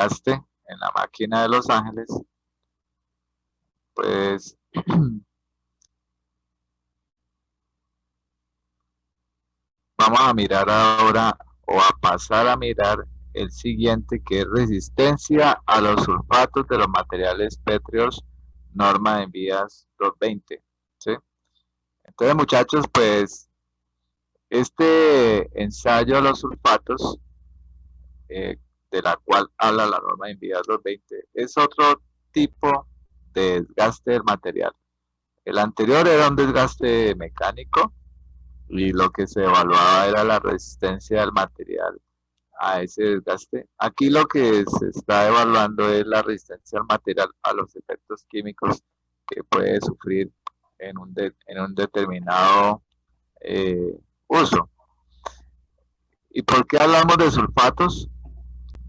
desgaste en la máquina de Los Ángeles, pues vamos a mirar ahora o a pasar a mirar el siguiente, que es resistencia a los sulfatos de los materiales pétreos, norma de envías 220. ¿Sí? Entonces, muchachos, pues este ensayo a los sulfatos, eh, de la cual habla la norma de envías 220, es otro tipo de desgaste del material. El anterior era un desgaste mecánico y lo que se evaluaba era la resistencia del material a ese desgaste. Aquí lo que se está evaluando es la resistencia al material a los efectos químicos que puede sufrir en un determinado uso. ¿Y por qué hablamos de sulfatos?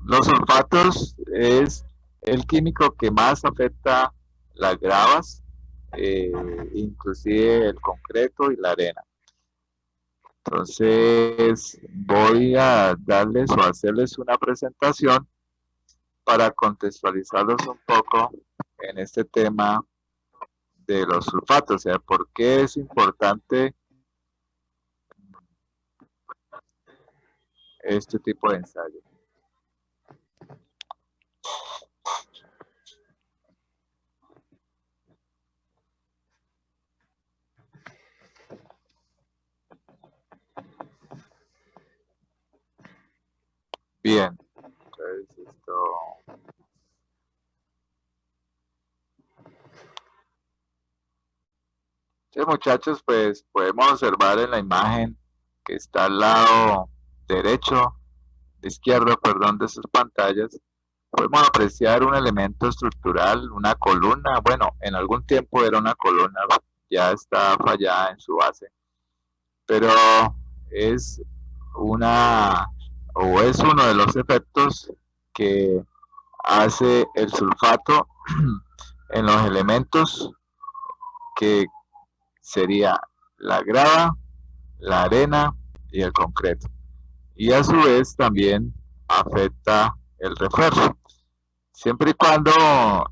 Los sulfatos es el químico que más afecta las gravas, eh, inclusive el concreto y la arena. Entonces voy a darles o hacerles una presentación para contextualizarlos un poco en este tema de los sulfatos, o sea, por qué es importante este tipo de ensayo. Bien, entonces esto... Sí, muchachos, pues podemos observar en la imagen que está al lado derecho, izquierdo, perdón, de sus pantallas, podemos apreciar un elemento estructural, una columna. Bueno, en algún tiempo era una columna, ya está fallada en su base, pero es una o es uno de los efectos que hace el sulfato en los elementos, que sería la grava, la arena y el concreto. Y a su vez también afecta el refuerzo. Siempre y cuando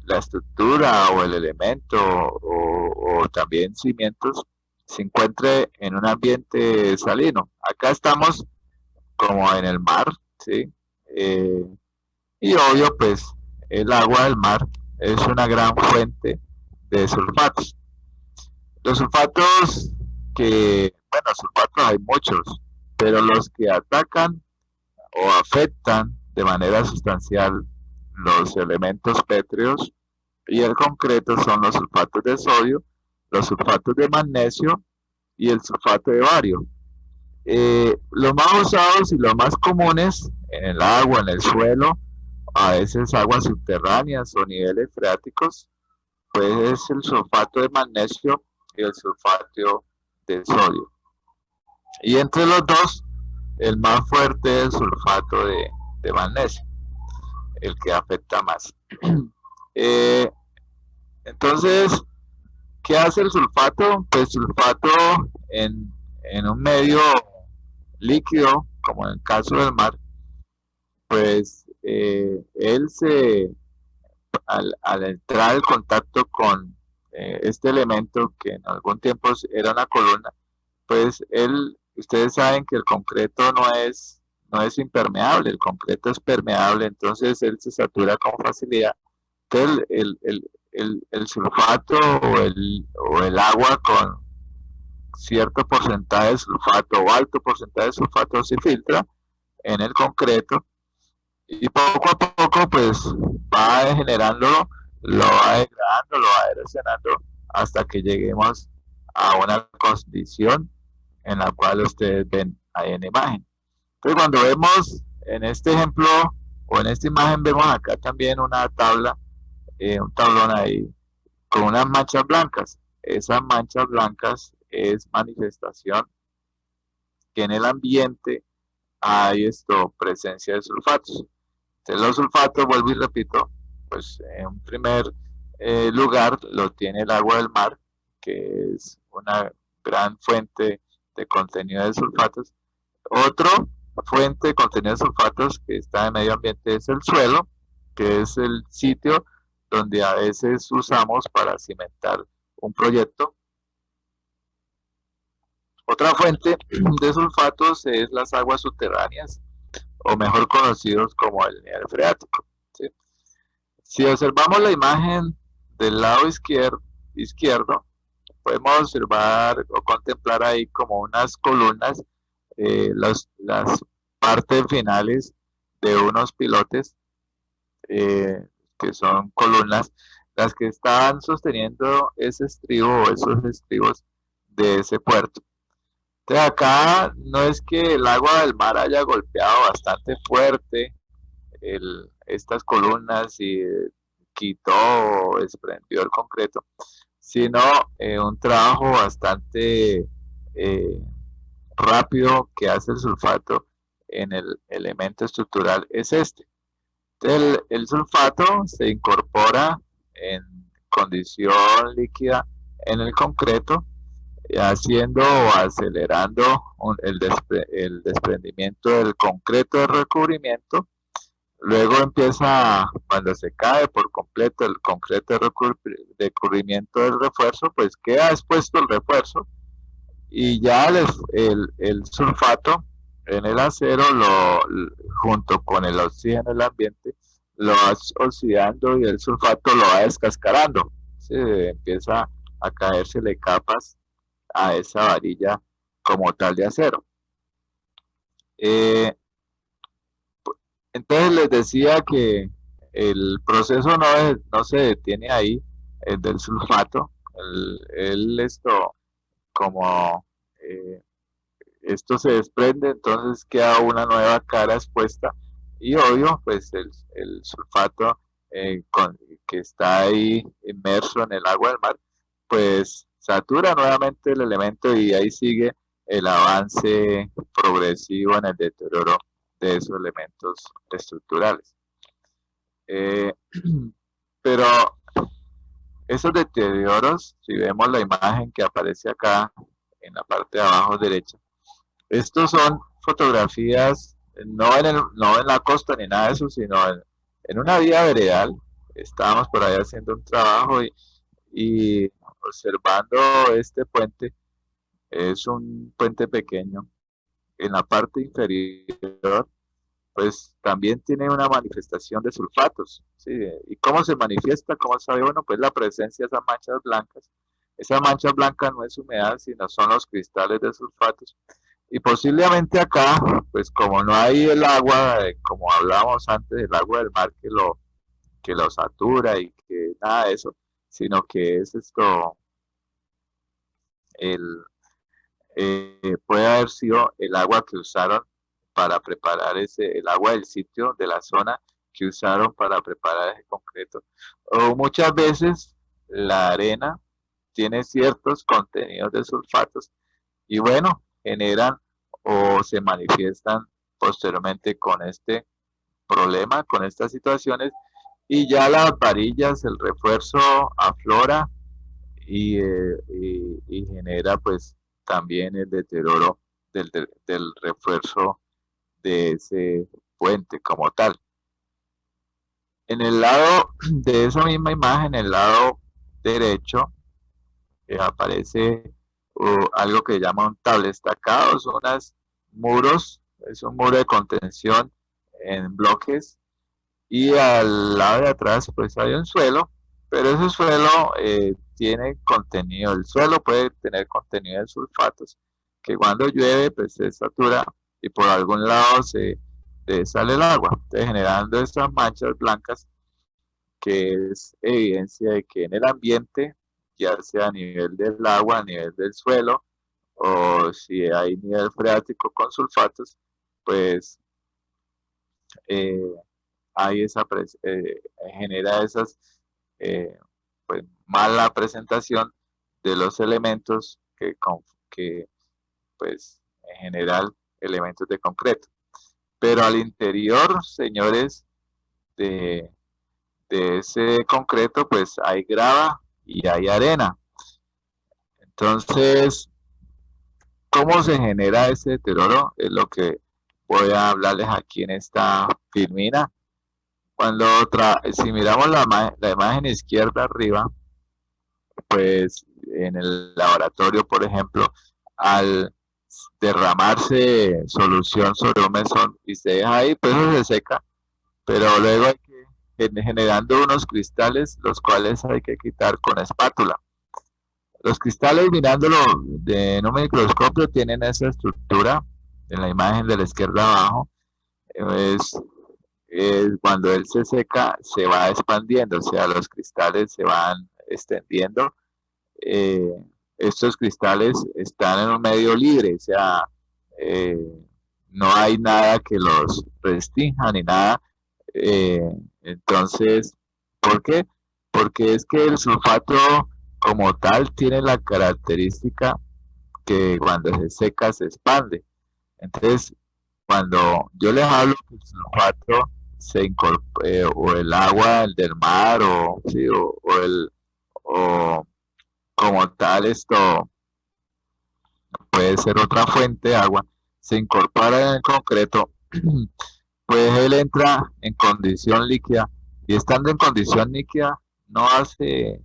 la estructura o el elemento o también cimientos se encuentre en un ambiente salino. Acá estamos como en el mar, ¿sí? Eh, y obvio, pues el agua del mar es una gran fuente de sulfatos. Los sulfatos bueno, sulfatos hay muchos, pero los que atacan o afectan de manera sustancial los elementos pétreos y el concreto son los sulfatos de sodio, los sulfatos de magnesio y el sulfato de bario. Los más usados y los más comunes en el agua, en el suelo, a veces aguas subterráneas o niveles freáticos, pues es el sulfato de magnesio y el sulfato de sodio. Y entre los dos, el más fuerte es el sulfato de magnesio, el que afecta más. Eh, entonces, ¿qué hace el sulfato? Pues sulfato en un medio líquido, como en el caso del mar, pues al entrar en contacto con este elemento que en algún tiempo era una columna, pues ustedes saben que el concreto no es impermeable, el concreto es permeable, entonces él se satura con facilidad. Entonces el sulfato o el agua con cierto porcentaje de sulfato o alto porcentaje de sulfato se filtra en el concreto y poco a poco pues va generándolo, lo va degradando, lo va erosionando hasta que lleguemos a una condición en la cual ustedes ven ahí en la imagen. Entonces cuando vemos en este ejemplo o en esta imagen vemos acá también una tabla, un tablón ahí con unas manchas blancas. Esas manchas blancas es manifestación que en el ambiente hay presencia de sulfatos. Entonces los sulfatos, vuelvo y repito, pues en un primer lugar lo tiene el agua del mar, que es una gran fuente de contenido de sulfatos. Otro fuente de contenido de sulfatos que está en el medio ambiente es el suelo, que es el sitio donde a veces usamos para cimentar un proyecto. Otra fuente de sulfatos es las aguas subterráneas, o mejor conocidos como el nivel freático. ¿Sí? Si observamos la imagen del lado izquierdo, podemos observar o contemplar ahí como unas columnas, las partes finales de unos pilotes, que son columnas, las que están sosteniendo ese estribo o esos estribos de ese puerto. Entonces acá no es que el agua del mar haya golpeado bastante fuerte estas columnas y quitó o desprendió el concreto, sino un trabajo bastante eh, rápido que hace el sulfato en el elemento estructural es este. El sulfato se incorpora en condición líquida en el concreto, haciendo o acelerando el desprendimiento del concreto de recubrimiento. Luego empieza, cuando se cae por completo el concreto de recubrimiento del refuerzo, pues queda expuesto el refuerzo y ya el sulfato en el acero, junto con el oxígeno del ambiente, lo va oxidando y el sulfato lo va descascarando. ¿Sí? Empieza a caérsele capas a esa varilla como tal de acero. Entonces les decía que el proceso no se detiene ahí, el del sulfato. Esto, como esto se desprende, entonces queda una nueva cara expuesta y obvio, pues el sulfato que está ahí inmerso en el agua del mar, pues satura nuevamente el elemento y ahí sigue el avance progresivo en el deterioro de esos elementos estructurales. Pero esos deterioros, si vemos la imagen que aparece acá en la parte de abajo derecha, estos son fotografías no en la costa ni nada de eso, sino en una vía veredal. Estábamos por ahí haciendo un trabajo y observando este puente. Es un puente pequeño. En la parte inferior, pues también tiene una manifestación de sulfatos. ¿Sí? ¿Y cómo se manifiesta? ¿Cómo sabe? Bueno, pues la presencia de esas manchas blancas. Esa mancha blanca no es humedad, sino son los cristales de sulfatos. Y posiblemente acá, pues como no hay el agua, como hablábamos antes, el agua del mar que lo satura y que nada de eso, sino que es esto, el, puede haber sido el agua que usaron para preparar el agua del sitio, de la zona que usaron para preparar ese concreto. O muchas veces la arena tiene ciertos contenidos de sulfatos y bueno, generan o se manifiestan posteriormente con este problema, con estas situaciones, y ya las varillas, el refuerzo aflora y genera pues también el deterioro del refuerzo de ese puente como tal. En el lado de esa misma imagen, en el lado derecho, aparece algo que llaman tablestacados, son unos muros, es un muro de contención en bloques, y al lado de atrás pues hay un suelo, pero ese suelo tiene contenido, el suelo puede tener contenido de sulfatos, que cuando llueve pues se satura y por algún lado se sale el agua, entonces generando estas manchas blancas, que es evidencia de que en el ambiente, ya sea a nivel del agua, a nivel del suelo, o si hay nivel freático con sulfatos, pues eh, hay genera esas pues, mala presentación de los elementos que pues en general elementos de concreto. Pero al interior, señores, de, de ese concreto, pues hay grava y hay arena. Entonces, ¿cómo se genera ese deterioro? Es lo que voy a hablarles aquí en esta filmina. Si miramos la imagen izquierda arriba, pues en el laboratorio, por ejemplo, al derramarse solución sobre un mesón y se deja ahí, pues eso se seca, pero luego hay que generando unos cristales, los cuales hay que quitar con espátula. Los cristales, mirándolo en un microscopio, tienen esa estructura en la imagen de la izquierda abajo. Es, Cuando él se seca, se va expandiendo, o sea, los cristales se van extendiendo. eh, Estos cristales están en un medio libre, o sea, eh, no hay nada que los restrinja ni nada. Eh, entonces, ¿por qué? Porque es que el sulfato como tal tiene la característica que cuando se seca se expande. Entonces, cuando yo les hablo que el sulfato se incorpora, o el agua, el del mar, o, sí, o como tal esto puede ser otra fuente de agua, se incorpora en el concreto, pues él entra en condición líquida y estando en condición líquida no hace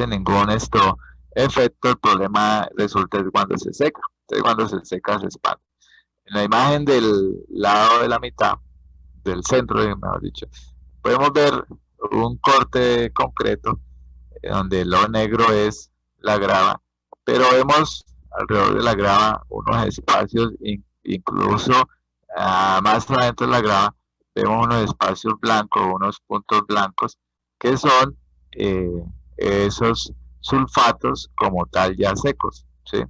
ningún efecto. El problema resulta es cuando se seca. Entonces cuando se seca se expande. En la imagen del lado de la mitad, del centro, mejor dicho, podemos ver un corte concreto donde lo negro es la grava, pero vemos alrededor de la grava unos espacios, incluso más adentro de la grava, vemos unos espacios blancos, unos puntos blancos, que son eh, esos sulfatos como tal ya secos, ¿sí?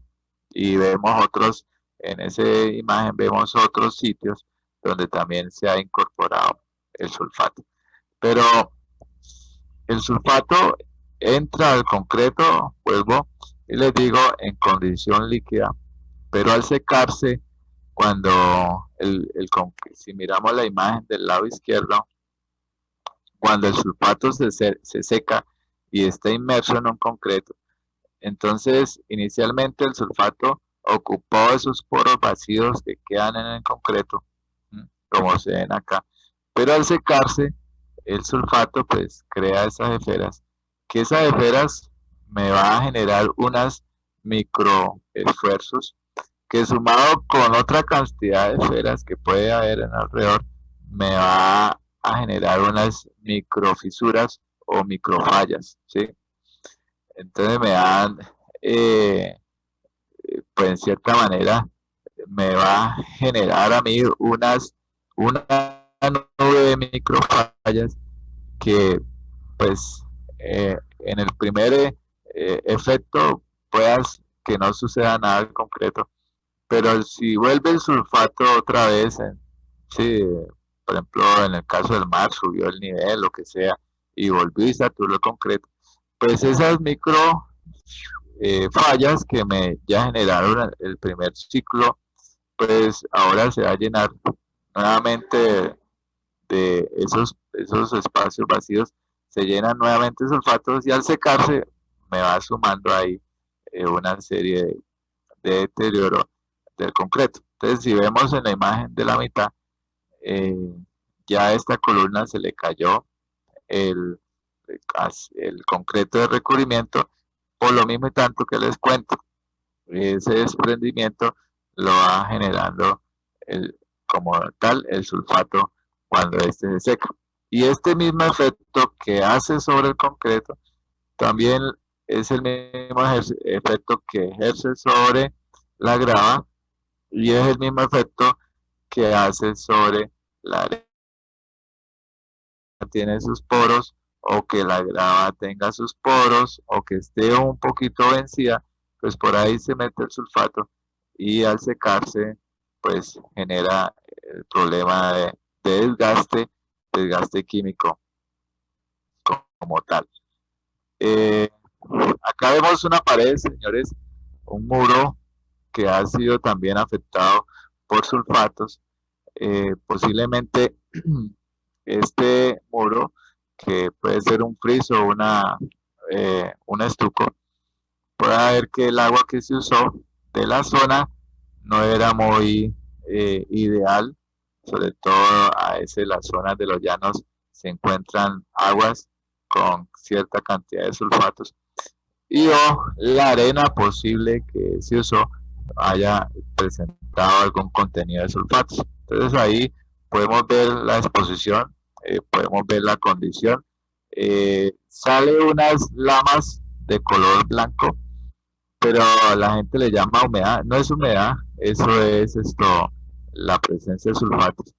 Y vemos otros, en esa imagen vemos otros sitios donde también se ha incorporado el sulfato. Pero el sulfato entra al concreto, vuelvo y les digo, en condición líquida, pero al secarse, si miramos la imagen del lado izquierdo, cuando el sulfato se seca y está inmerso en un concreto, entonces inicialmente el sulfato ocupó esos poros vacíos que quedan en el concreto, como se ven acá, pero al secarse, el sulfato pues crea esas esferas, que esas esferas me va a generar unas microesfuerzos que sumado con otra cantidad de esferas que puede haber en alrededor, me va a generar unas microfisuras o microfallas, ¿sí? Entonces me dan, eh, pues en cierta manera, me va a generar a mí una nube de microfallas que pues en el primer efecto puedas que no suceda nada en concreto, pero si vuelve el sulfato otra vez, sí, por ejemplo en el caso del mar subió el nivel, lo que sea, y volvió y saturó el concreto, pues esas micro fallas que me ya generaron el primer ciclo, pues ahora se va a llenar nuevamente de esos espacios vacíos, se llenan nuevamente sulfatos y al secarse me va sumando ahí una serie de deterioro del concreto. Entonces, si vemos en la imagen de la mitad, eh, ya a esta columna se le cayó el, el concreto de recubrimiento, por lo mismo y tanto que les cuento. Ese desprendimiento lo va generando como tal el sulfato cuando este se seca. Y este mismo efecto que hace sobre el concreto también es el mismo efecto que ejerce sobre la grava y es el mismo efecto que hace sobre la arena. Tiene sus poros o que la grava tenga sus poros o que esté un poquito vencida, pues por ahí se mete el sulfato y al secarse pues genera el problema de desgaste químico como tal. Eh, Acá vemos una pared, señores, un muro que ha sido también afectado por sulfatos. Posiblemente este muro, que puede ser un friso o un estuco, puede ver que el agua que se usó de la zona no era muy ideal, sobre todo a las zonas de los llanos se encuentran aguas con cierta cantidad de sulfatos y o la arena posible que se usó haya presentado algún contenido de sulfatos. Entonces ahí podemos ver la exposición, podemos ver la condición. Sale unas lamas de color blanco, pero la gente le llama humedad. No es humedad, eso es la presencia de sulfatos.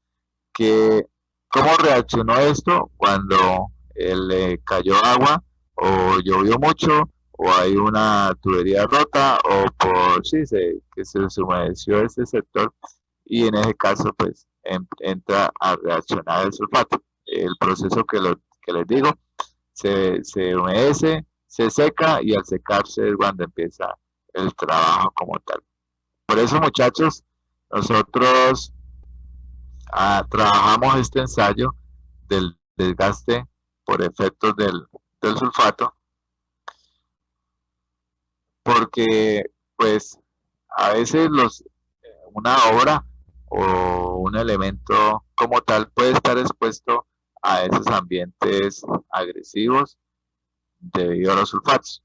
Que, ¿Cómo reaccionó esto cuando le cayó agua o llovió mucho o hay una tubería rota o por sí que se humedeció ese sector y en ese caso pues entra a reaccionar el sulfato? El proceso que les digo, se humedece, se seca y al secarse es cuando empieza el trabajo como tal. Por eso, muchachos, nosotros trabajamos este ensayo del desgaste por efectos del sulfato, porque pues a veces una obra o un elemento como tal puede estar expuesto a esos ambientes agresivos debido a los sulfatos.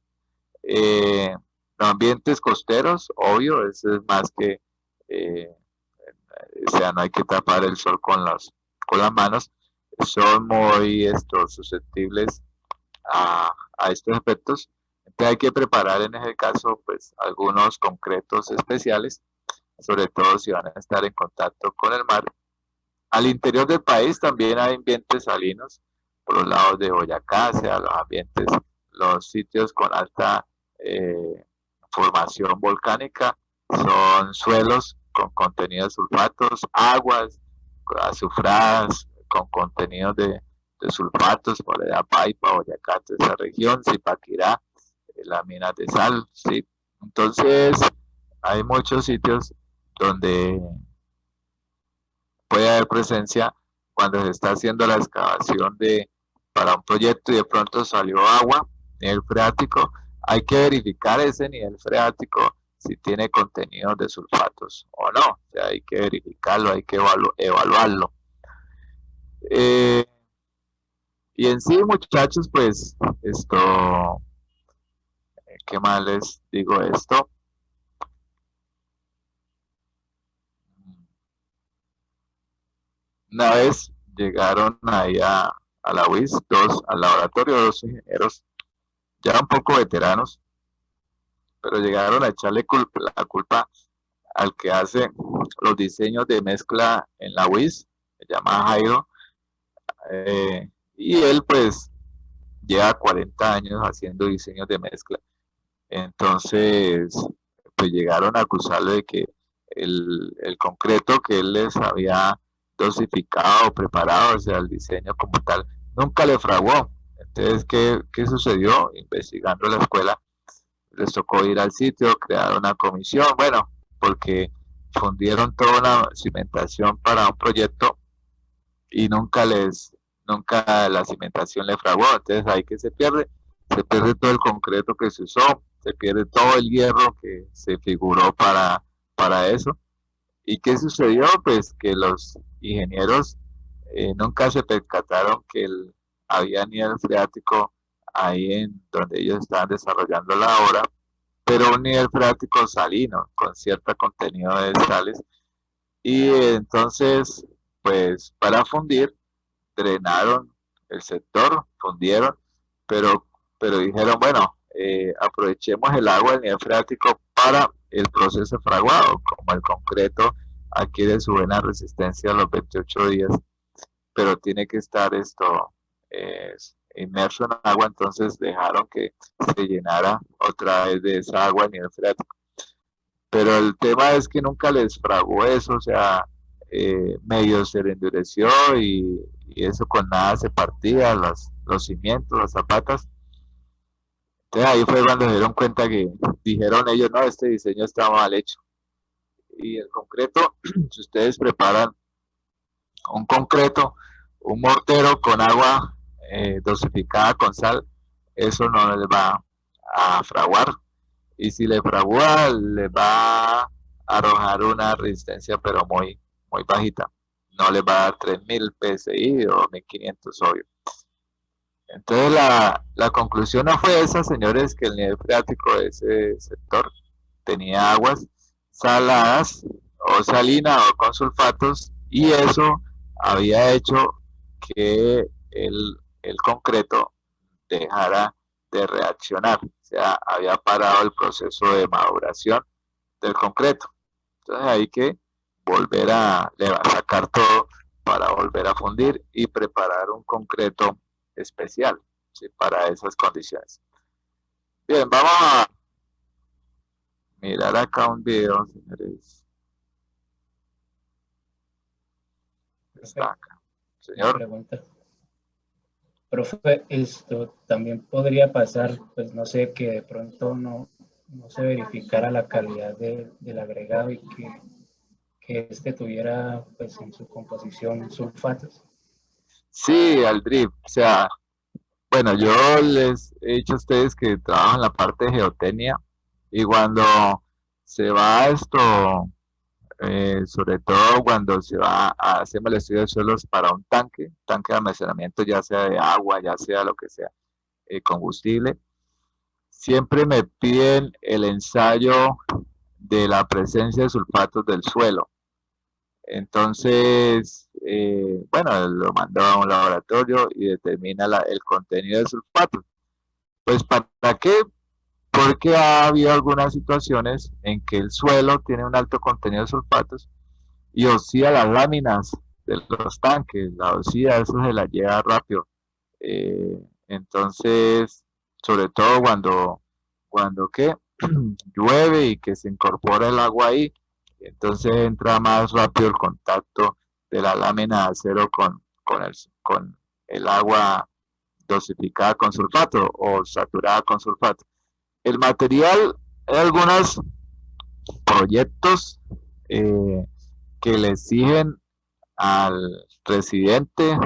Los ambientes costeros, obvio, eso es más que, o sea, no hay que tapar el sol con las manos, son muy susceptibles a estos efectos. Entonces hay que preparar en ese caso pues algunos concretos especiales, sobre todo si van a estar en contacto con el mar. Al interior del país también hay ambientes salinos, por los lados de Boyacá, o sea, los sitios con alta formación volcánica, son suelos con contenido de sulfatos, aguas azufradas con contenido de sulfatos, por allá Paipa, Boyacá, toda esa región, Zipaquirá, las minas de sal, ¿sí? Entonces, hay muchos sitios donde puede haber presencia cuando se está haciendo la excavación para un proyecto y de pronto salió agua, nivel freático. Hay que verificar ese nivel freático si tiene contenido de sulfatos o no. O sea, hay que verificarlo, hay que evaluarlo. Y en sí, muchachos, pues ¿qué más les digo esto? Una vez llegaron ahí a la UIS, al laboratorio, dos ingenieros ya un poco veteranos, pero llegaron a echarle la culpa al que hace los diseños de mezcla en la WIS, se llama Jairo, y él pues lleva 40 años haciendo diseños de mezcla. Entonces, pues llegaron a acusarlo de que el concreto que él les había dosificado, preparado, o sea, el diseño como tal, nunca le fraguó. Entonces, ¿qué sucedió? Investigando la escuela, les tocó ir al sitio, crear una comisión, bueno, porque fundieron toda una cimentación para un proyecto y nunca la cimentación le fraguó, entonces ahí que se pierde todo el concreto que se usó, se pierde todo el hierro que se figuró para eso. ¿Y qué sucedió? Pues que los ingenieros nunca se percataron que había nivel freático ahí en donde ellos estaban desarrollando la obra, pero un nivel freático salino, con cierto contenido de sales. Y entonces, pues para fundir, drenaron el sector, fundieron, pero, pero dijeron, bueno, aprovechemos el agua del nivel freático para el proceso fraguado, como el concreto adquiere su buena resistencia a los 28 días, pero tiene que estar eh, inmerso en agua, entonces dejaron que se llenara otra vez de esa agua a nivel freático. Pero el tema es que nunca les fraguó eso, o sea, medio se le endureció y eso con nada se partía, los cimientos, las zapatas. Entonces ahí fue cuando se dieron cuenta que dijeron ellos, no, este diseño está mal hecho. Y el concreto, si ustedes preparan un concreto, un mortero con agua dosificada con sal, eso no les va a fraguar. Y si le fragua, le va a arrojar una resistencia, pero muy bajita. no les va a dar 3000 PSI o 1500, obvio. Entonces la conclusión no fue esa, señores, que el nivel freático de ese sector tenía aguas saladas o salinas o con sulfatos, y eso había hecho que el concreto dejara de reaccionar, o sea, había parado el proceso de maduración del concreto. Entonces hay que volver a sacar todo para volver a fundir y preparar un concreto especial, ¿sí?, para esas condiciones. Bien, vamos a mirar acá un video, señores. Está acá. Señor. Pregunta. Profe, esto también podría pasar, pues no sé, que de pronto no se verificara la calidad del agregado y que este tuviera pues en su composición sulfatos. Sí, al drip, o sea, bueno, yo les he dicho a ustedes que trabajo en la parte de geotecnia, y cuando se va esto, sobre todo cuando se va a hacer el estudio de suelos para un tanque de almacenamiento, ya sea de agua, ya sea lo que sea, combustible, siempre me piden el ensayo de la presencia de sulfatos del suelo. Entonces, bueno, lo mandó a un laboratorio y determina el contenido de sulfatos. Pues, ¿para qué? Porque ha habido algunas situaciones en que el suelo tiene un alto contenido de sulfatos y oxida las láminas de los tanques. La oxida, eso se la lleva rápido. Entonces, sobre todo cuando ¿qué? Llueve y que se incorpora el agua ahí, entonces entra más rápido el contacto de la lámina de acero con el agua dosificada con sulfato o saturada con sulfato. El material, hay algunos proyectos que le exigen al residente,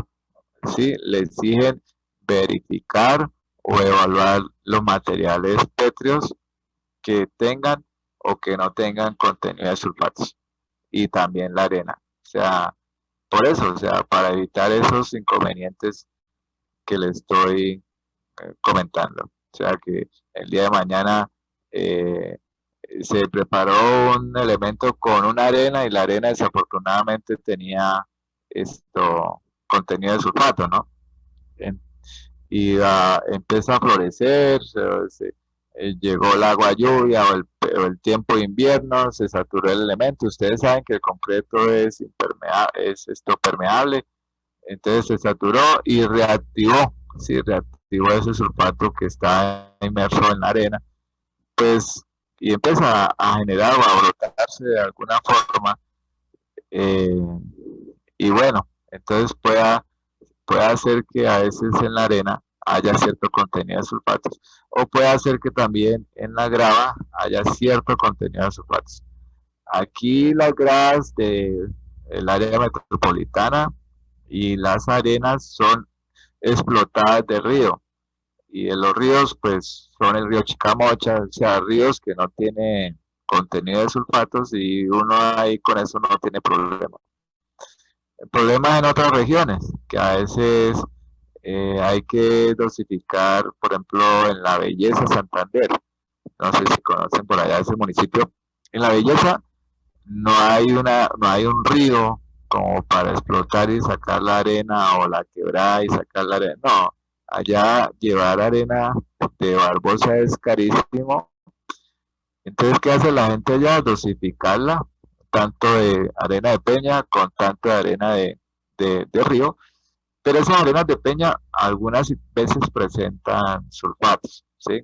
¿sí?, le exigen verificar o evaluar los materiales pétreos que tengan o que no tengan contenido de sulfatos, y también la arena. O sea, por eso, o sea, para evitar esos inconvenientes que le estoy comentando. O sea, que el día de mañana se preparó un elemento con una arena y la arena desafortunadamente tenía contenido de sulfato, ¿no? Y empieza a florecer, llegó el agua lluvia o el tiempo de invierno, se saturó el elemento. Ustedes saben que el concreto es permeable, entonces se saturó y reactivó, sí, reactivó ese sulfato que está inmerso en la arena, pues, y empieza a generar o a brotarse de alguna forma, eh, y bueno, entonces puede hacer que a veces en la arena haya cierto contenido de sulfatos, o puede hacer que también en la grava haya cierto contenido de sulfatos. Aquí las gravas del área metropolitana y las arenas son explotadas de río, y en los ríos pues son el río Chicamocha, o sea, ríos que no tienen contenido de sulfatos, y uno ahí con eso no tiene problema. El problema es en otras regiones, que a veces hay que dosificar, por ejemplo, en La Belleza, Santander. No sé si conocen por allá ese municipio. En La Belleza no hay un río como para explotar y sacar la arena, o la quebrada y sacar la arena. No, allá llevar arena de Barbosa es carísimo. Entonces, ¿qué hace la gente allá? Dosificarla, tanto de arena de peña con tanto de arena de río. Pero esas arenas de peña algunas veces presentan sulfatos, ¿sí?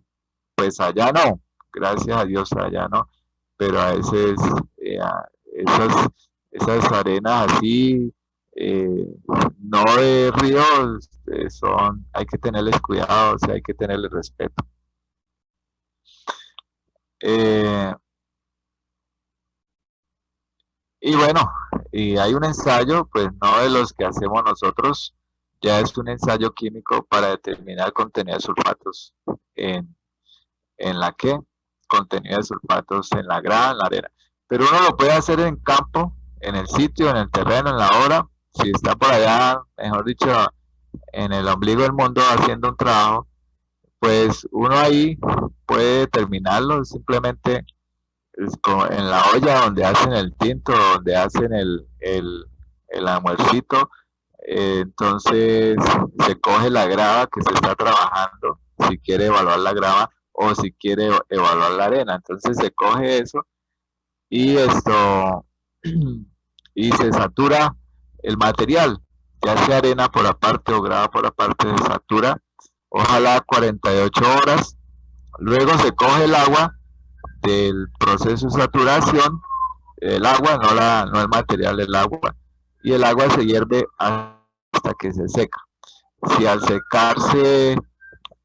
Pues allá no, gracias a Dios allá no, pero a veces esas, esas arenas así, eh, no de ríos, hay que tenerles cuidado, o sea, hay que tenerles respeto. Y bueno, y hay un ensayo, pues no de los que hacemos nosotros, ya es un ensayo químico para determinar el contenido de sulfatos en la que, contenido de sulfatos en la grava, en la arena. Pero uno lo puede hacer en campo, en el sitio, en el terreno, en la hora, si está por allá, mejor dicho, en el ombligo del mundo haciendo un trabajo, pues uno ahí puede terminarlo simplemente en la olla donde hacen el tinto, donde hacen el almuercito. Entonces se coge la grava que se está trabajando, si quiere evaluar la grava o si quiere evaluar la arena. Entonces se coge eso y esto y se satura el material, ya sea arena por aparte o grava por aparte, se satura, ojalá 48 horas. Luego se coge el agua del proceso de saturación, el agua, no el material, el agua, y el agua se hierve hasta que se seca. Si al secarse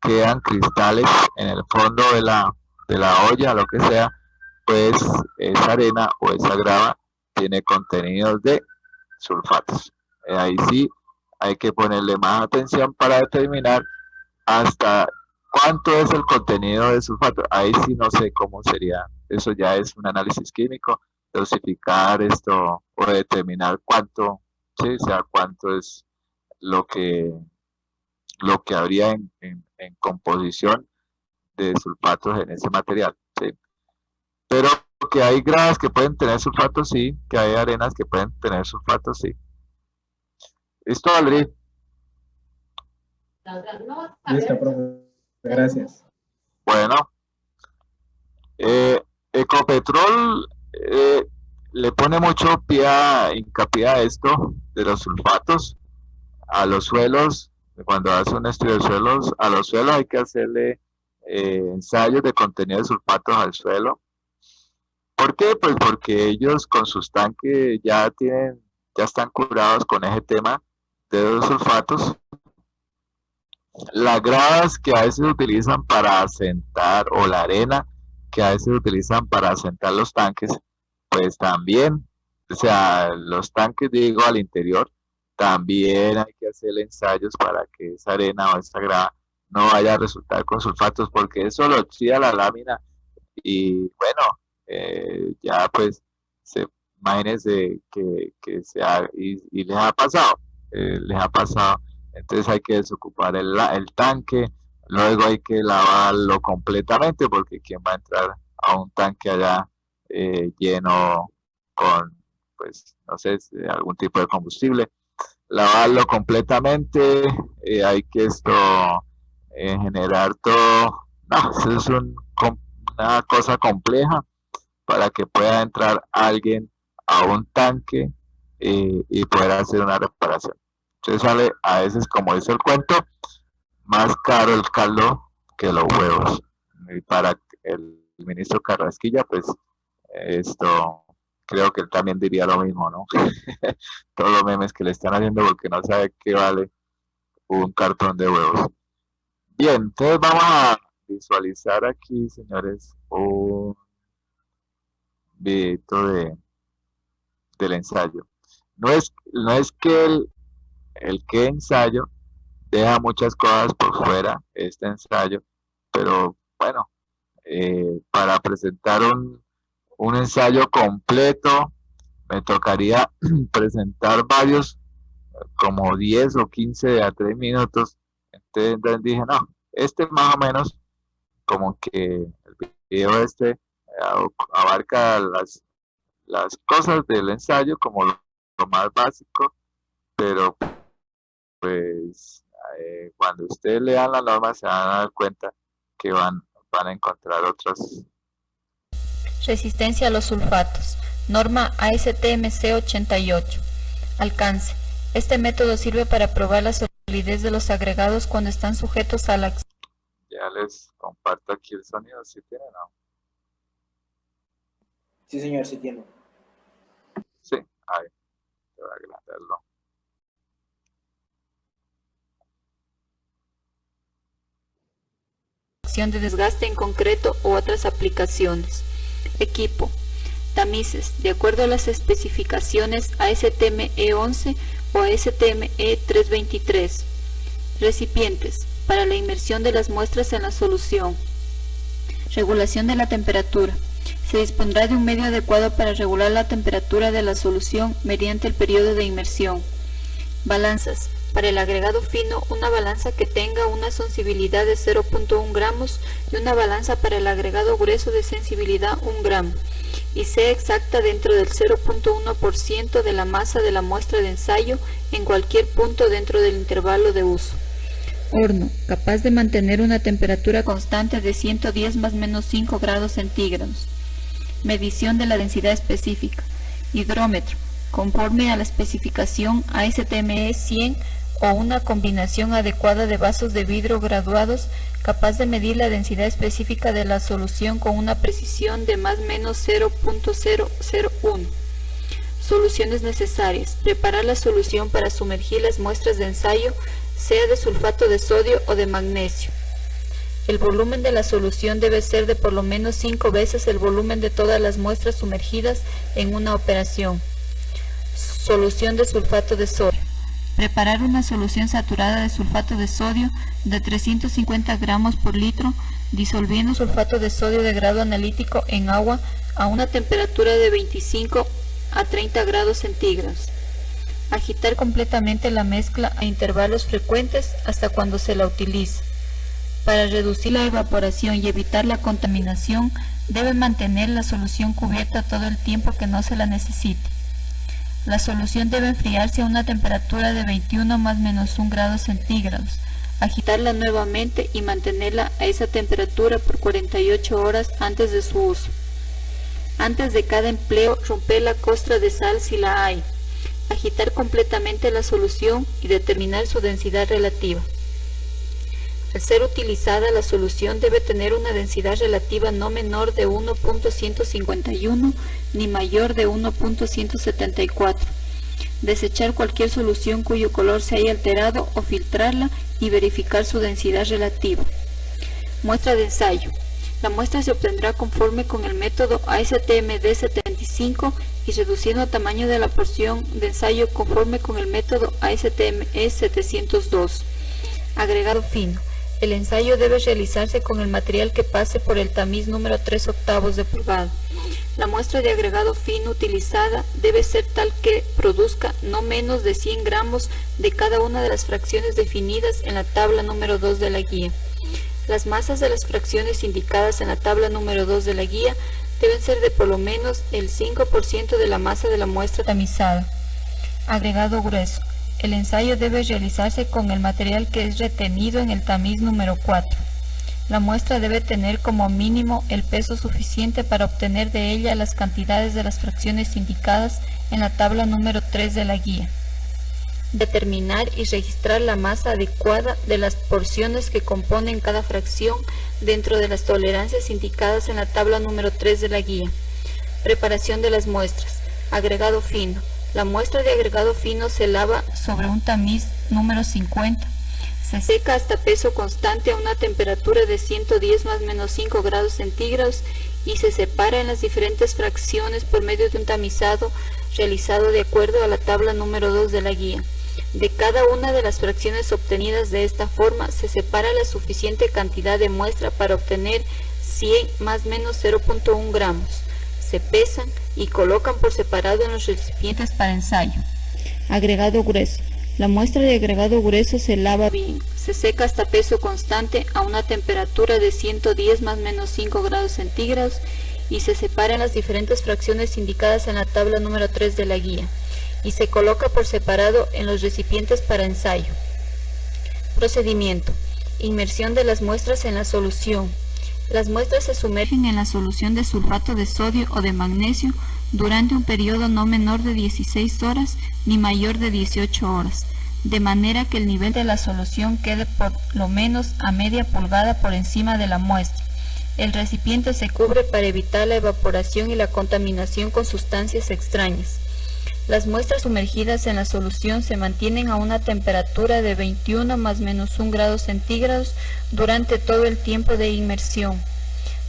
quedan cristales en el fondo de la olla, lo que sea, pues esa arena o esa grava tiene contenidos de sulfatos. Ahí sí hay que ponerle más atención para determinar hasta cuánto es el contenido de sulfato. Ahí sí no sé cómo sería. Eso ya es un análisis químico, dosificar esto o determinar cuánto, sí, o sea, cuánto es lo que, lo que habría en composición de sulfatos en ese material. ¿Sí? Pero que hay gravas que pueden tener sulfato, sí, que hay arenas que pueden tener sulfato, sí. ¿Listo, Valerie? Listo, profe. Gracias. Bueno, Ecopetrol le pone mucho hincapié a esto de los sulfatos, a los suelos, cuando hace un estudio de suelos, a los suelos hay que hacerle ensayos de contenido de sulfatos al suelo. ¿Por qué? Pues porque ellos con sus tanques ya están curados con ese tema de los sulfatos. Las gravas que a veces utilizan para asentar o la arena que a veces utilizan para asentar los tanques, pues también, o sea, los tanques, digo, al interior, también hay que hacer ensayos para que esa arena o esa grava no vaya a resultar con sulfatos, porque eso lo oxida la lámina y bueno, ya pues, imagínense que sea, y les ha pasado, entonces hay que desocupar el tanque, luego hay que lavarlo completamente, porque quién va a entrar a un tanque allá lleno con, pues, no sé, algún tipo de combustible, lavarlo completamente, hay que generar todo, no, eso es una cosa compleja para que pueda entrar alguien a un tanque y poder hacer una reparación. Entonces sale a veces, como dice el cuento, más caro el caldo que los huevos. Y para el ministro Carrasquilla, pues esto creo que él también diría lo mismo, ¿no? Todos los memes que le están haciendo porque no sabe qué vale un cartón de huevos. Bien, entonces vamos a visualizar aquí, señores, un videito del ensayo. No es que el que ensayo deja muchas cosas por fuera, este ensayo, pero bueno, para presentar un ensayo completo, me tocaría presentar varios, como 10 o 15 de a 3 minutos. Entonces dije, no, este más o menos, como que el video abarca las cosas del ensayo, como lo más básico, pero pues cuando ustedes lean la norma se van a dar cuenta que van a encontrar otras. Resistencia a los sulfatos. Norma ASTM-C 88. Alcance. Este método sirve para probar la solidez de los agregados cuando están sujetos a la... Ya les comparto aquí el sonido, si tienen, ¿no? Sí, señor, sí tiene. Sí, ahí, voy a agrandarlo. De desgaste en concreto u otras aplicaciones. Equipo. Tamices, de acuerdo a las especificaciones ASTM E11 o ASTM E323. Recipientes, para la inmersión de las muestras en la solución. Regulación de la temperatura. Se dispondrá de un medio adecuado para regular la temperatura de la solución mediante el periodo de inmersión. Balanzas. Para el agregado fino, una balanza que tenga una sensibilidad de 0.1 gramos y una balanza para el agregado grueso de sensibilidad 1 gramo y sea exacta dentro del 0.1% de la masa de la muestra de ensayo en cualquier punto dentro del intervalo de uso. Horno, capaz de mantener una temperatura constante de 110 más menos 5 grados centígrados. Medición de la densidad específica. Hidrómetro, conforme a la especificación ASTM 100 o una combinación adecuada de vasos de vidrio graduados capaz de medir la densidad específica de la solución con una precisión de más o menos 0.001. Soluciones necesarias. Preparar la solución para sumergir las muestras de ensayo, sea de sulfato de sodio o de magnesio. El volumen de la solución debe ser de por lo menos 5 veces el volumen de todas las muestras sumergidas en una operación. Solución de sulfato de sodio. Preparar una solución saturada de sulfato de sodio de 350 gramos por litro, disolviendo sulfato de sodio de grado analítico en agua a una temperatura de 25 a 30 grados centígrados. Agitar completamente la mezcla a intervalos frecuentes hasta cuando se la utilice. Para reducir la evaporación y evitar la contaminación, debe mantener la solución cubierta todo el tiempo que no se la necesite. La solución debe enfriarse a una temperatura de 21 más menos 1 grado centígrados. Agitarla nuevamente y mantenerla a esa temperatura por 48 horas antes de su uso. Antes de cada empleo, romper la costra de sal si la hay. Agitar completamente la solución y determinar su densidad relativa. Al ser utilizada, la solución debe tener una densidad relativa no menor de 1.151 ni mayor de 1.174. Desechar cualquier solución cuyo color se haya alterado o filtrarla y verificar su densidad relativa. Muestra de ensayo. La muestra se obtendrá conforme con el método ASTM-D75 y reduciendo el tamaño de la porción de ensayo conforme con el método ASTM-E702. Agregado fino. El ensayo debe realizarse con el material que pase por el tamiz número 3/8 de pulgada. La muestra de agregado fino utilizada debe ser tal que produzca no menos de 100 gramos de cada una de las fracciones definidas en la tabla número 2 de la guía. Las masas de las fracciones indicadas en la tabla número 2 de la guía deben ser de por lo menos el 5% de la masa de la muestra tamizada. Agregado grueso. El ensayo debe realizarse con el material que es retenido en el tamiz número 4. La muestra debe tener como mínimo el peso suficiente para obtener de ella las cantidades de las fracciones indicadas en la tabla número 3 de la guía. Determinar y registrar la masa adecuada de las porciones que componen cada fracción dentro de las tolerancias indicadas en la tabla número 3 de la guía. Preparación de las muestras. Agregado fino. La muestra de agregado fino se lava sobre un tamiz número 50. Se seca hasta peso constante a una temperatura de 110 más menos 5 grados centígrados y se separa en las diferentes fracciones por medio de un tamizado realizado de acuerdo a la tabla número 2 de la guía. De cada una de las fracciones obtenidas de esta forma se separa la suficiente cantidad de muestra para obtener 100 más menos 0.1 gramos. Se pesan y colocan por separado en los recipientes para ensayo. Agregado grueso. La muestra de agregado grueso se lava bien, se seca hasta peso constante a una temperatura de 110 más menos 5 grados centígrados y se separa en las diferentes fracciones indicadas en la tabla número 3 de la guía y se coloca por separado en los recipientes para ensayo. Procedimiento. Inmersión de las muestras en la solución. Las muestras se sumergen en la solución de sulfato de sodio o de magnesio durante un periodo no menor de 16 horas ni mayor de 18 horas, de manera que el nivel de la solución quede por lo menos a media pulgada por encima de la muestra. El recipiente se cubre para evitar la evaporación y la contaminación con sustancias extrañas. Las muestras sumergidas en la solución se mantienen a una temperatura de 21 más menos 1 grado centígrados durante todo el tiempo de inmersión.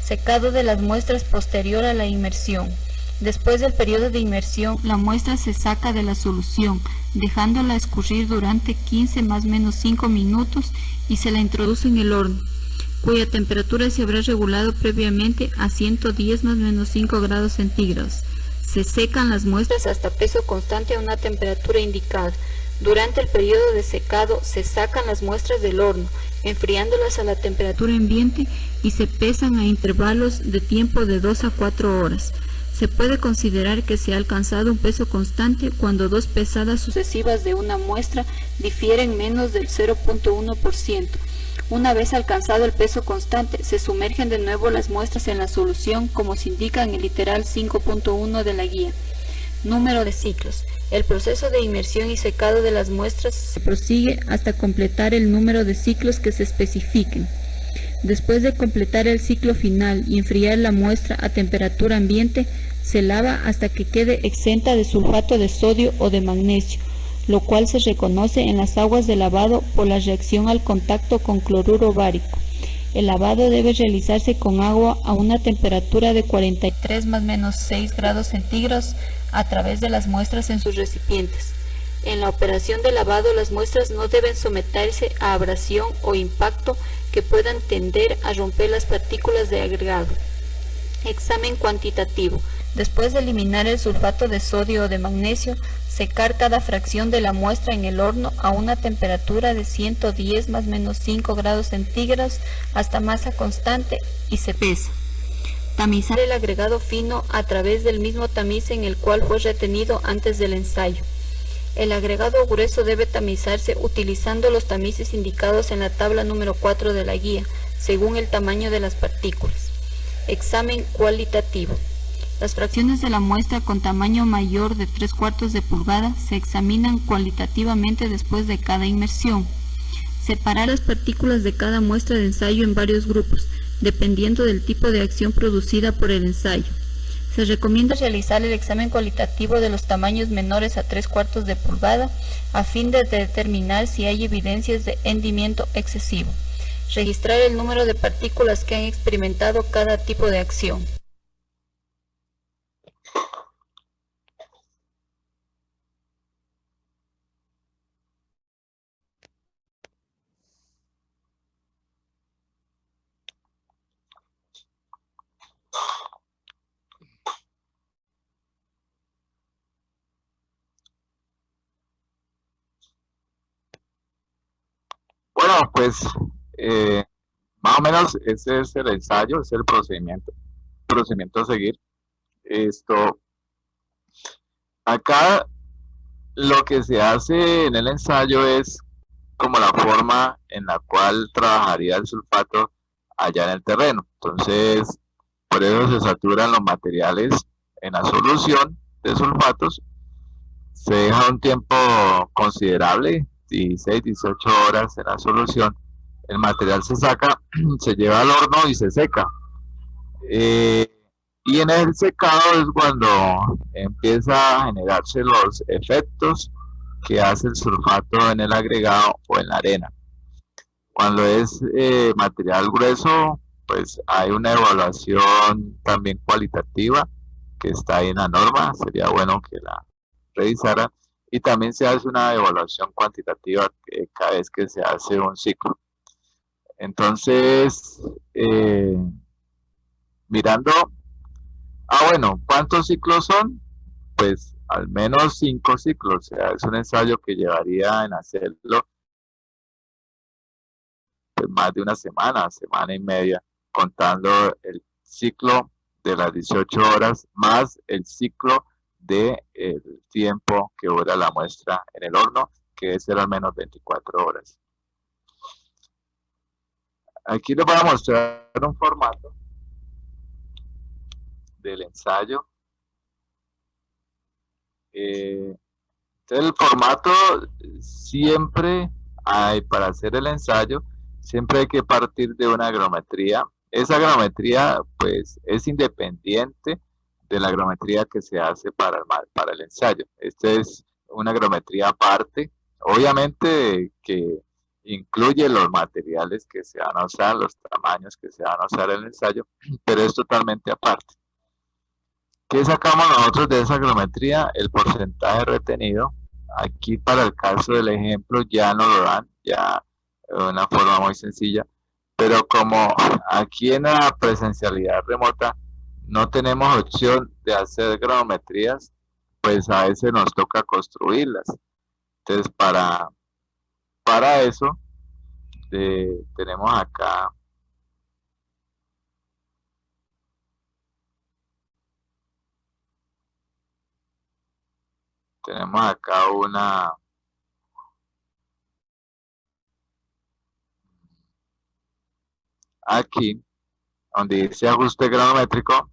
Secado de las muestras posterior a la inmersión. Después del periodo de inmersión, la muestra se saca de la solución, dejándola escurrir durante 15 más menos 5 minutos y se la introduce en el horno, cuya temperatura se habrá regulado previamente a 110 más menos 5 grados centígrados. Se secan las muestras hasta peso constante a una temperatura indicada. Durante el periodo de secado se sacan las muestras del horno, enfriándolas a la temperatura ambiente y se pesan a intervalos de tiempo de 2 a 4 horas. Se puede considerar que se ha alcanzado un peso constante cuando dos pesadas sucesivas de una muestra difieren menos del 0.1%. Una vez alcanzado el peso constante, se sumergen de nuevo las muestras en la solución como se indica en el literal 5.1 de la guía. Número de ciclos. El proceso de inmersión y secado de las muestras se prosigue hasta completar el número de ciclos que se especifiquen. Después de completar el ciclo final y enfriar la muestra a temperatura ambiente, se lava hasta que quede exenta de sulfato de sodio o de magnesio, lo cual se reconoce en las aguas de lavado por la reacción al contacto con cloruro bárico. El lavado debe realizarse con agua a una temperatura de 43 más menos 6 grados centígrados a través de las muestras en sus recipientes. En la operación de lavado, las muestras no deben someterse a abrasión o impacto que puedan tender a romper las partículas de agregado. Examen cuantitativo. Después de eliminar el sulfato de sodio o de magnesio, secar cada fracción de la muestra en el horno a una temperatura de 110 más menos 5 grados centígrados hasta masa constante y se pesa. Tamizar el agregado fino a través del mismo tamiz en el cual fue retenido antes del ensayo. El agregado grueso debe tamizarse utilizando los tamices indicados en la tabla número 4 de la guía, según el tamaño de las partículas. Examen cualitativo. Las fracciones de la muestra con tamaño mayor de 3/4 de pulgada se examinan cualitativamente después de cada inmersión. Separar las partículas de cada muestra de ensayo en varios grupos, dependiendo del tipo de acción producida por el ensayo. Se recomienda realizar el examen cualitativo de los tamaños menores a 3/4 de pulgada a fin de determinar si hay evidencias de hendimiento excesivo. Registrar el número de partículas que han experimentado cada tipo de acción. Bueno, pues más o menos ese es el ensayo, es el procedimiento a seguir. Acá lo que se hace en el ensayo es como la forma en la cual trabajaría el sulfato allá en el terreno. Entonces, por eso se saturan los materiales en la solución de sulfatos. Se deja un tiempo considerable, 16, 18 horas en la solución. El material se saca, se lleva al horno y se seca. Y en el secado es cuando empieza a generarse los efectos que hace el sulfato en el agregado o en la arena. Cuando es material grueso, pues hay una evaluación también cualitativa que está ahí en la norma, sería bueno que la revisaran, y también se hace una evaluación cuantitativa cada vez que se hace un ciclo. Entonces, mirando, bueno, ¿cuántos ciclos son? Pues al menos 5 ciclos, o sea, es un ensayo que llevaría en hacerlo pues, más de una semana, semana y media, contando el ciclo de las 18 horas más el ciclo del tiempo que dura la muestra en el horno, que es al menos 24 horas. Aquí les voy a mostrar un formato del ensayo. Entonces el formato siempre hay, para hacer el ensayo, siempre hay que partir de una agrometría. Esa agrometría pues es independiente de la agrometría que se hace para el ensayo. Esta es una agrometría aparte, obviamente que incluye los materiales que se van a usar, los tamaños que se van a usar en el ensayo, pero es totalmente aparte. ¿Qué sacamos nosotros de esa agrometría? El porcentaje retenido. Aquí para el caso del ejemplo ya nos lo dan, ya de una forma muy sencilla, pero como aquí en la presencialidad remota no tenemos opción de hacer gradometrías, pues a veces nos toca construirlas. Entonces, para eso, tenemos acá una aquí donde dice ajuste granométrico.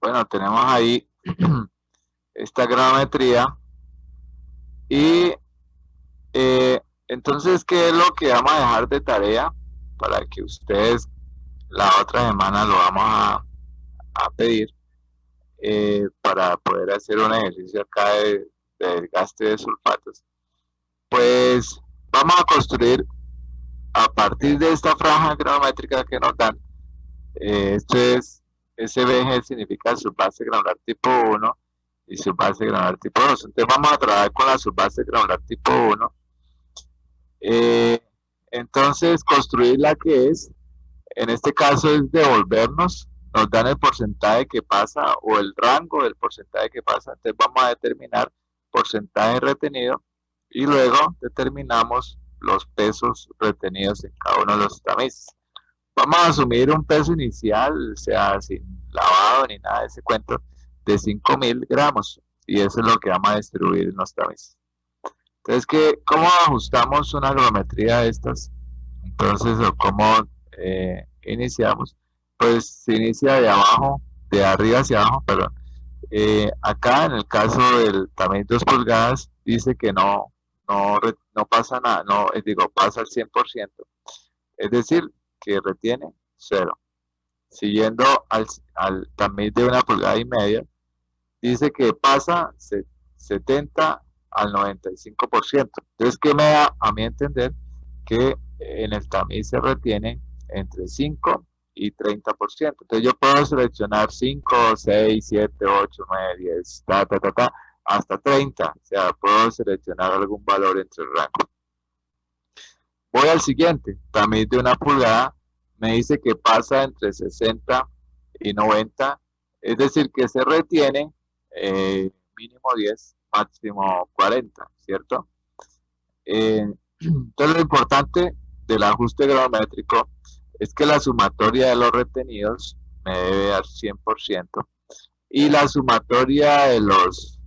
Bueno, tenemos ahí esta granometría y entonces, ¿qué es lo que vamos a dejar de tarea para que ustedes la otra semana lo vamos a pedir para poder hacer un ejercicio acá de desgaste de sulfatos? Pues vamos a construir a partir de esta franja granométrica que nos dan. Esto es SBG, significa subbase granular tipo 1 y subbase granular tipo 2. Entonces vamos a trabajar con la subbase granular tipo 1. Entonces construir la que es, en este caso es devolvernos, nos dan el porcentaje que pasa o el rango del porcentaje que pasa. Entonces vamos a determinar porcentaje retenido y luego determinamos los pesos retenidos en cada uno de los tamices. Vamos a asumir un peso inicial, o sea, sin lavado ni nada de ese cuento, de 5.000 gramos. Y eso es lo que vamos a distribuir en los tamices. Entonces, ¿cómo ajustamos una granometría de estas? Entonces, o cómo iniciamos. Pues se inicia de abajo, de arriba hacia abajo, perdón. Acá en el caso del tamiz 2 pulgadas, dice que no pasa nada, no, pasa al 100%. Es decir, que retiene 0. Siguiendo al tamiz de 1,5 pulgadas, dice que pasa 70 al 95%. Entonces, ¿qué me da a mí entender? Que en el tamiz se retiene entre 5 y 30%. Entonces yo puedo seleccionar 5, 6, 7, 8, 9, 10, hasta 30. O sea, puedo seleccionar algún valor entre el rango. Voy al siguiente, tamiz de 1 pulgada, me dice que pasa entre 60 y 90, es decir, que se retiene mínimo 10, máximo 40, ¿cierto? Entonces lo importante del ajuste granométrico es que la sumatoria de los retenidos me debe dar 100% y la sumatoria de los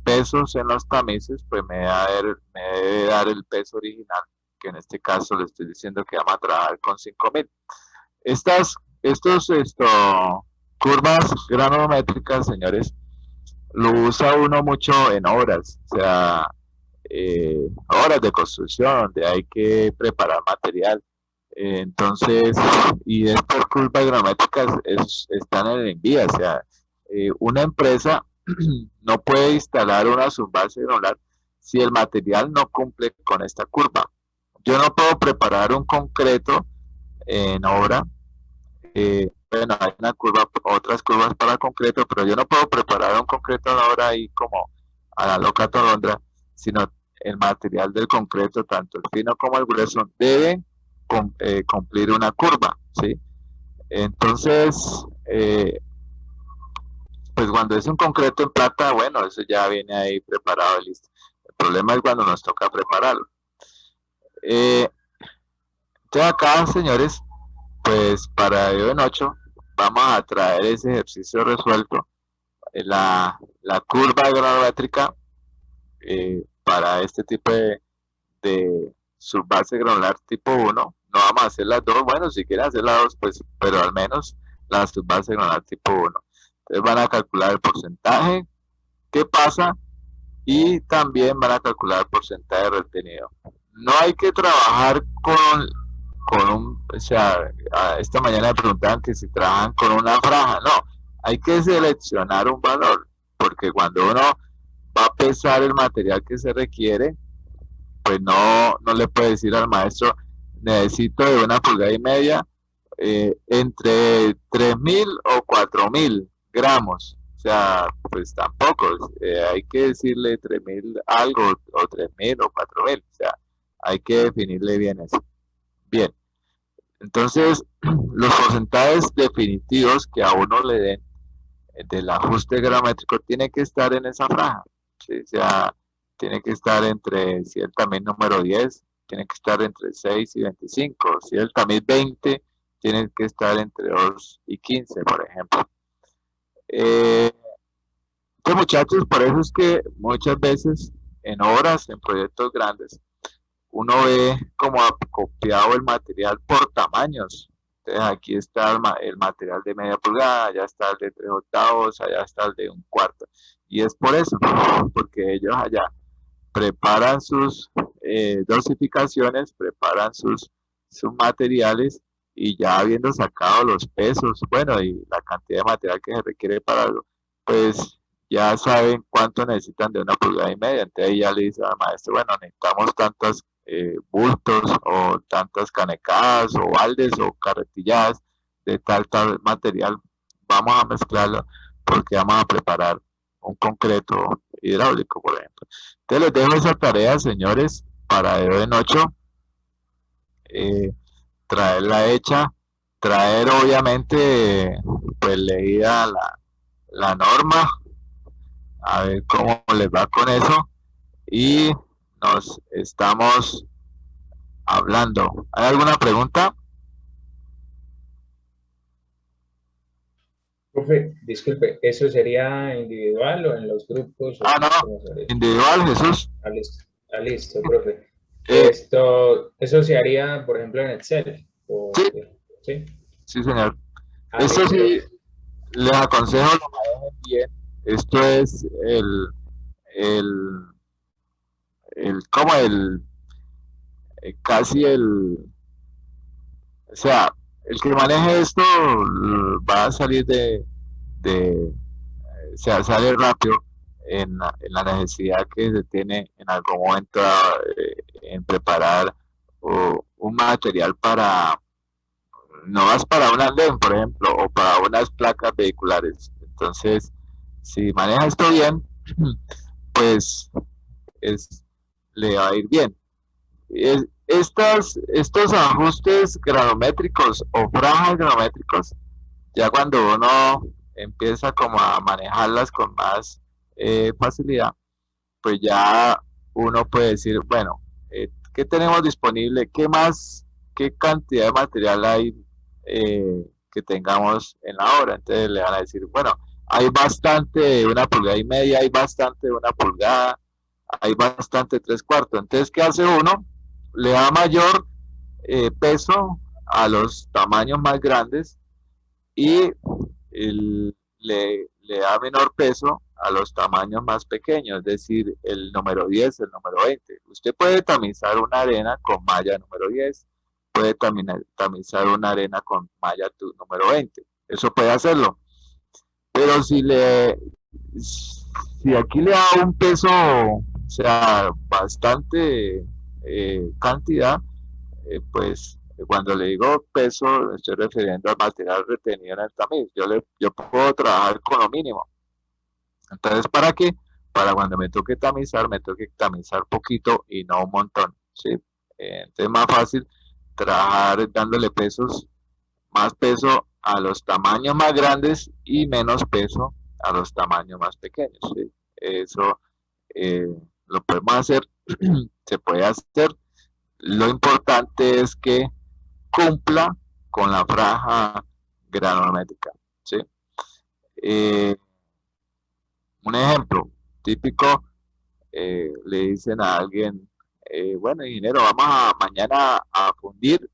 pesos en los tamices pues me debe dar el peso original, que en este caso le estoy diciendo que vamos a trabajar con 5.000. Estos curvas granométricas, señores, lo usa uno mucho en obras, o sea, obras de construcción donde hay que preparar material. Entonces, y es por curvas granométricas, están en el envía, o sea, una empresa no puede instalar una subbase granular si el material no cumple con esta curva. Yo no puedo preparar un concreto en obra. Bueno, hay otras curvas para concreto, pero yo no puedo preparar un concreto en obra ahí como a la loca tolondra, sino el material del concreto, tanto el fino como el grueso, deben cumplir una curva, ¿sí? Entonces, pues cuando es un concreto en plata, bueno, eso ya viene ahí preparado y listo. El problema es cuando nos toca prepararlo. Entonces acá, señores, pues para hoy en 8 vamos a traer ese ejercicio resuelto, la curva granométrica para este tipo de subbase granular tipo 1. No vamos a hacer las dos, bueno, si quieren hacer las dos, pues, pero al menos la subbase granular tipo 1. Entonces van a calcular el porcentaje que pasa y también van a calcular el porcentaje retenido. No hay que trabajar con un, o sea, esta mañana me preguntaban que si trabajan con una franja. No, hay que seleccionar un valor, porque cuando uno va a pesar el material que se requiere, pues no le puede decir al maestro, necesito de 1,5 pulgadas entre 3.000 o 4.000 gramos, sea, pues tampoco, hay que decirle 3.000 algo, o 3.000 o 4.000, o sea, hay que definirle bien eso. Bien, entonces, los porcentajes definitivos que a uno le den del ajuste gramétrico tiene que estar en esa franja, ¿sí? O sea, tiene que estar entre, si el tamiz número 10, tiene que estar entre 6 y 25, si el tamiz 20, tiene que estar entre 2 y 15, por ejemplo. Entonces, muchachos, por eso es que muchas veces en obras, en proyectos grandes, uno ve como copiado el material por tamaños. Entonces aquí está el material de media pulgada, allá está el de 3/8, allá está el de 1/4. Y es por eso, porque ellos allá preparan sus dosificaciones, preparan sus materiales y ya habiendo sacado los pesos, bueno, y la cantidad de material que se requiere para algo, pues ya saben cuánto necesitan de 1,5 pulgadas. Entonces ya le dice al maestro, bueno, necesitamos tantas bultos o tantas canecadas o baldes o carretilladas de tal material. Vamos a mezclarlo porque vamos a preparar un concreto hidráulico, por ejemplo. Entonces les dejo esa tarea, señores, para de hoy en 8. Traerla hecha, traer obviamente pues leída la norma, a ver cómo les va con eso y nos estamos hablando. ¿Hay alguna pregunta? Profe, disculpe, ¿eso sería individual o en los grupos? O No, cómo sería? individual, Jesús. Listo. Listo, profe. Eh, Eso se haría, por ejemplo, en Excel. sí, ¿Sí? sí, señor. Eso Listo. sí, les aconsejo lo manejen bien. Esto es el, como casi o sea, el que maneje esto va a salir o sea, sale rápido en la necesidad que se tiene en algún momento en preparar un material no es para un andén, por ejemplo, o para unas placas vehiculares. Entonces, si maneja esto bien, pues es, le va a ir bien. Estos ajustes granométricos o franjas granométricos, ya cuando uno empieza como a manejarlas con más facilidad, pues ya uno puede decir, bueno, ¿qué tenemos disponible? ¿Qué cantidad de material hay que tengamos en la obra? Entonces le van a decir, bueno, hay bastante de 1,5 pulgadas, hay bastante de 1 pulgada, hay bastante de 3/4. Entonces, ¿qué hace uno? Le da mayor peso a los tamaños más grandes y le da menor peso a los tamaños más pequeños, es decir, el número 10, el número 20. Usted puede tamizar una arena con malla número 10, puede tamizar una arena con malla número 20. Eso puede hacerlo. Pero si aquí le da un peso, o sea, bastante cantidad, pues cuando le digo peso, me estoy refiriendo al material retenido en el tamiz. Yo puedo trabajar con lo mínimo. Entonces, ¿para qué? Para cuando me toque tamizar poquito y no un montón, ¿sí? Entonces es más fácil trabajar dándole más peso a los tamaños más grandes y menos peso a los tamaños más pequeños, ¿sí? Eso eh, lo podemos hacer, se puede hacer. Lo importante es que cumpla con la franja granométrica, ¿sí? Eh, un ejemplo típico, le dicen a alguien, bueno, ingeniero, vamos mañana a fundir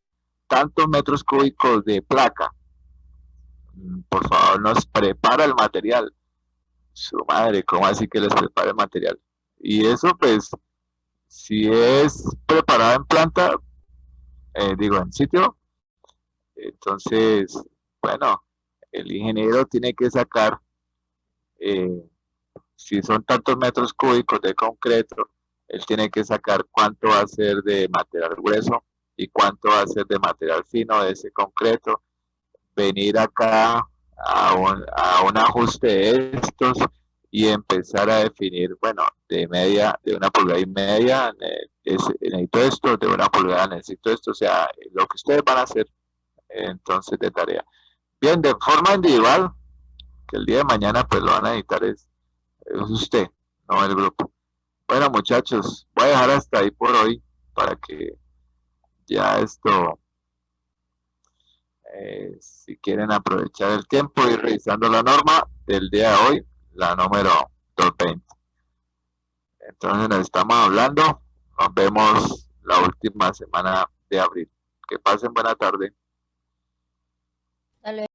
tantos metros cúbicos de placa. Por favor, nos prepara el material. Su madre, ¿cómo así que les prepara el material? Y eso, pues, si es preparado en planta, digo, en sitio, entonces, bueno, el ingeniero tiene que sacar, eh, si son tantos metros cúbicos de concreto, él tiene que sacar cuánto va a ser de material grueso y cuánto va a ser de material fino de ese concreto, venir acá a un ajuste de estos y empezar a definir, bueno, de media, de 1,5 pulgadas, necesito esto, de 1 pulgada necesito esto, o sea, lo que ustedes van a hacer entonces de tarea. Bien, de forma individual, que el día de mañana pues lo van a editar es usted, no el grupo. Bueno, muchachos, voy a dejar hasta ahí por hoy para que ya esto, si quieren aprovechar el tiempo y revisando la norma del día de hoy, la número 220. Entonces nos estamos hablando, nos vemos la última semana de abril. Que pasen buena tarde. Dale.